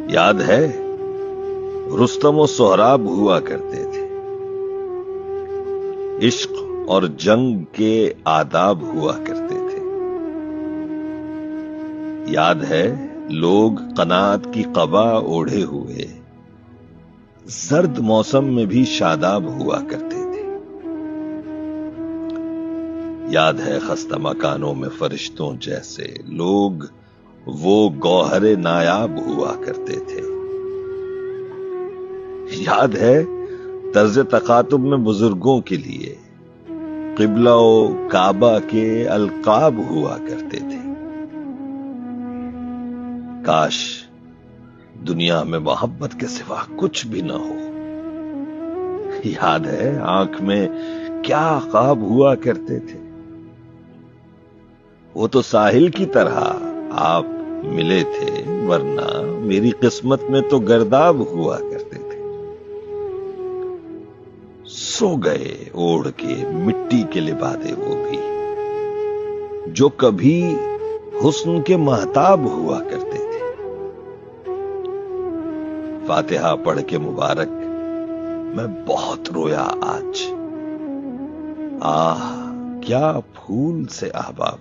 یاد ہے رستم و سہراب ہوا کرتے تھے، عشق اور جنگ کے آداب ہوا کرتے تھے۔ یاد ہے لوگ قناعت کی قبا اوڑھے ہوئے زرد موسم میں بھی شاداب ہوا کرتے تھے۔ یاد ہے خستہ مکانوں میں فرشتوں جیسے لوگ وہ گوہر نایاب ہوا کرتے تھے۔ یاد ہے طرز تخاطب میں بزرگوں کے لیے قبلہ و کعبہ کے القاب ہوا کرتے تھے۔ کاش دنیا میں محبت کے سوا کچھ بھی نہ ہو۔ یاد ہے آنکھ میں کیا خواب ہوا کرتے تھے۔ وہ تو ساحل کی طرح آپ ملے تھے، ورنہ میری قسمت میں تو گرداب ہوا کرتے تھے۔ سو گئے اوڑھ کے مٹی کے لبادے وہ بھی جو کبھی حسن کے مہتاب ہوا کرتے تھے۔ فاتحہ پڑھ کے مبارک میں بہت رویا آج، آہ کیا پھول سے احباب